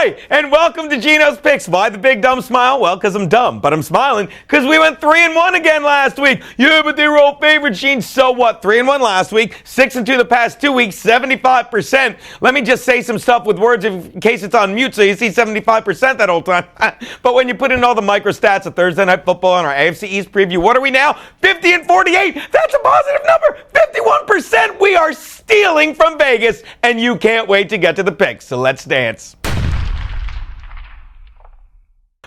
Hi, and welcome to Geno's Picks. Why the big dumb smile? Well, because I'm dumb, but I'm smiling because we went 3-1 again last week. Yeah, but they were all favorites, Gene. So what? 3-1 last week, 6-2 the past 2 weeks, 75%. Let me just say some stuff with words in case it's on mute so you see 75% that whole time. But when you put in all the micro stats of Thursday Night Football and our AFC East preview, what are we now? 50-48. That's a positive number. 51%. We are stealing from Vegas, and you can't wait to get to the picks. So let's dance.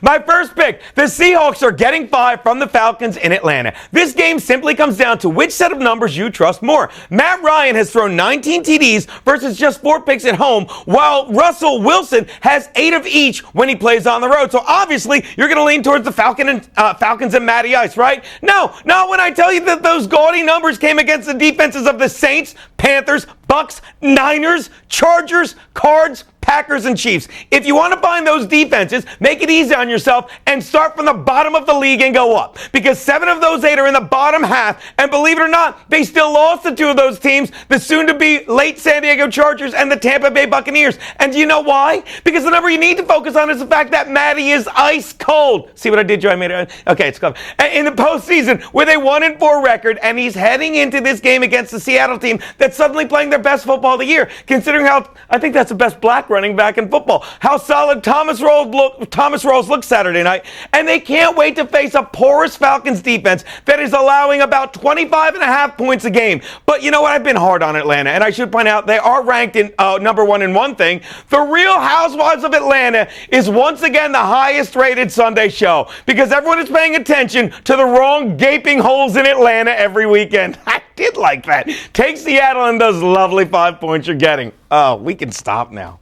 My first pick, the Seahawks are getting 5 from the Falcons in Atlanta. This game simply comes down to which set of numbers you trust more. Matt Ryan has thrown 19 TDs versus just 4 picks at home, while Russell Wilson has 8 of each when he plays on the road. So obviously, you're going to lean towards the Falcons and Matty Ice, right? No, not when I tell you that those gaudy numbers came against the defenses of the Saints, Panthers, Bucks, Niners, Chargers, Cards, Packers, and Chiefs. If you want to find those defenses, make it easy on yourself and start from the bottom of the league and go up. Because 7 of those 8 are in the bottom half, and believe it or not, they still lost to 2 of those teams, the soon-to-be late San Diego Chargers and the Tampa Bay Buccaneers. And do you know why? Because the number you need to focus on is the fact that Matty is ice cold. See what I did, Joe? I made it. Okay, it's cool. In the postseason, with a 1-4 record, and he's heading into this game against the Seattle team that's suddenly playing their best football of the year, considering how, I think that's the best black running back in football. How solid Thomas Rawls looked Saturday night. And they can't wait to face a porous Falcons defense that is allowing about 25.5 points a game. But you know what? I've been hard on Atlanta. And I should point out they are ranked in number 1 in one thing. The Real Housewives of Atlanta is once again the highest rated Sunday show because everyone is paying attention to the wrong gaping holes in Atlanta every weekend. I did like that. Take Seattle and those lovely 5 points you're getting. Oh, we can stop now.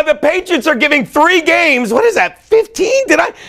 The Patriots are giving 3 games. What is that? 15?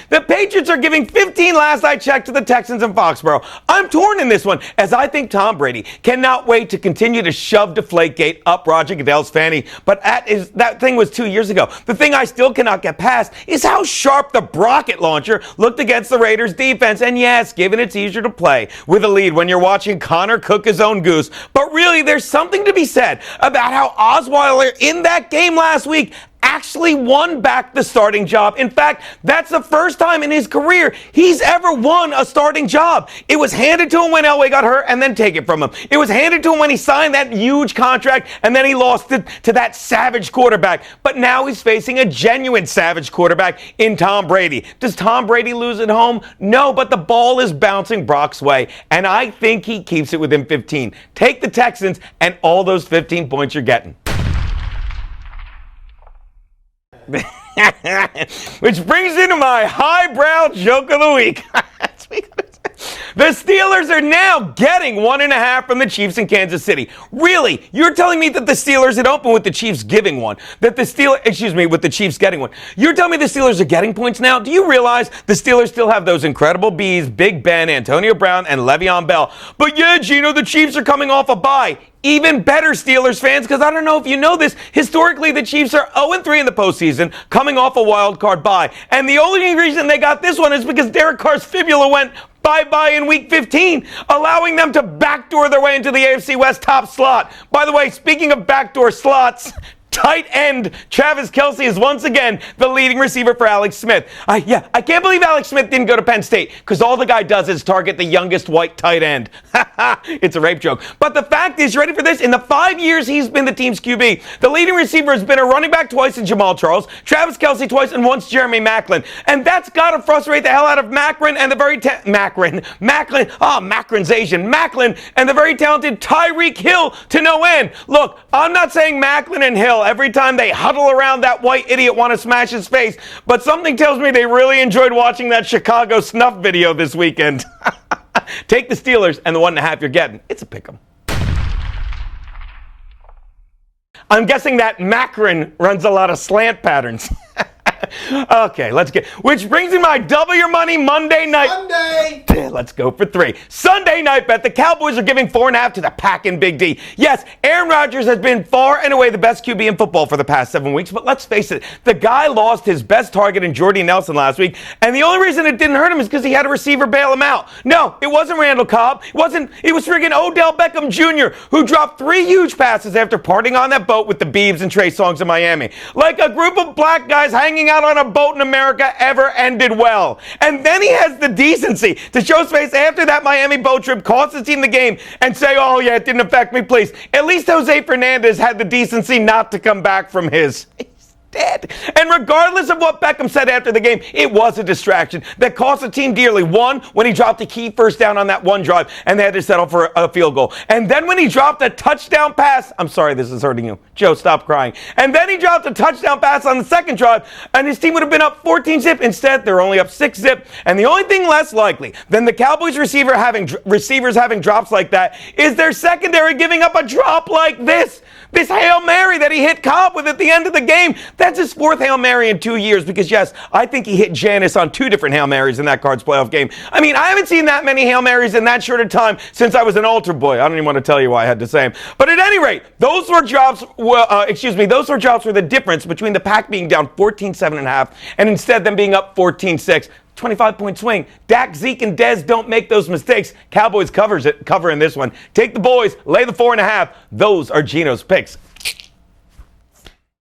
The Patriots are giving 15 last I checked to the Texans in Foxborough. I'm torn in this one as I think Tom Brady cannot wait to continue to shove Deflategate up Roger Goodell's fanny. But that thing was 2 years ago. The thing I still cannot get past is how sharp the rocket launcher looked against the Raiders defense. And yes, given it's easier to play with a lead when you're watching Connor cook his own goose. But really, there's something to be said about how Osweiler in that game last week actually won back the starting job. In fact, that's the first time in his career he's ever won a starting job. It was handed to him when Elway got hurt and then taken from him. It was handed to him when he signed that huge contract and then he lost it to that savage quarterback. But now he's facing a genuine savage quarterback in Tom Brady. Does Tom Brady lose at home? No, but the ball is bouncing Brock's way, and I think he keeps it within 15. Take the Texans and all those 15 points you're getting. Which brings into my highbrow joke of the week. The Steelers are now getting 1.5 from the Chiefs in Kansas City. Really? You're telling me that the Steelers had opened with the Chiefs giving one? With the Chiefs getting one. You're telling me the Steelers are getting points now? Do you realize the Steelers still have those incredible Bs, Big Ben, Antonio Brown, and Le'Veon Bell? But yeah, Geno, the Chiefs are coming off a bye. Even better, Steelers fans, because I don't know if you know this, historically the Chiefs are 0-3 in the postseason, coming off a wild card bye. And the only reason they got this one is because Derek Carr's fibula went bye-bye in Week 15, allowing them to backdoor their way into the AFC West top slot. By the way, speaking of backdoor slots, tight end Travis Kelce is once again the leading receiver for Alex Smith. I can't believe Alex Smith didn't go to Penn State because all the guy does is target the youngest white tight end. It's a rape joke. But the fact is, you ready for this? In the 5 years he's been the team's QB, the leading receiver has been a running back twice in Jamal Charles, Travis Kelce twice, and once Jeremy Maclin. And that's got to frustrate the hell out of Maclin and the very Maclin's Asian. Maclin and the very talented Tyreek Hill to no end. Look, I'm not saying Maclin and Hill every time they huddle around that white idiot want to smash his face, but something tells me they really enjoyed watching that Chicago snuff video this weekend. Take the Steelers and the 1.5 you're getting. It's a pick 'em. I'm guessing that Macron runs a lot of slant patterns. Okay, which brings me my double your money Monday night. Let's go for 3. Sunday night bet. The Cowboys are giving 4.5 to the Pack and Big D. Yes, Aaron Rodgers has been far and away the best QB in football for the past 7 weeks, but let's face it, the guy lost his best target in Jordy Nelson last week, and the only reason it didn't hurt him is because he had a receiver bail him out. No, it wasn't Randall Cobb. It was friggin' Odell Beckham Jr., who dropped 3 huge passes after partying on that boat with the Biebs and Trey Songz in Miami. Like a group of black guys hanging out on a boat in America ever ended well. And then he has the decency to show his face after that Miami boat trip, cost the team the game, and say, oh yeah, it didn't affect me, please. At least Jose Fernandez had the decency not to come back from his. Dead. And regardless of what Beckham said after the game, it was a distraction that cost the team dearly. One, when he dropped a key first down on that one drive and they had to settle for a field goal. And then when he dropped a touchdown pass, I'm sorry this is hurting you. Joe, stop crying. And then he dropped a touchdown pass on the second drive and his team would have been up 14-zip. Instead, they're only up 6-zip. And the only thing less likely than the Cowboys receivers having drops like that is their secondary giving up a drop like this. This Hail Mary that he hit Cobb with at the end of the game. That's his 4th Hail Mary in 2 years because, yes, I think he hit Janice on 2 different Hail Marys in that Cards playoff game. I mean, I haven't seen that many Hail Marys in that short a time since I was an altar boy. I don't even want to tell you why I had to say them. But at any rate, those were drops were the difference between the Pack being down 14-7.5 and instead them being up 14-6. 25-point swing. Dak, Zeke, and Dez don't make those mistakes. Cowboys cover in this one. Take the boys, lay the 4.5. Those are Geno's picks.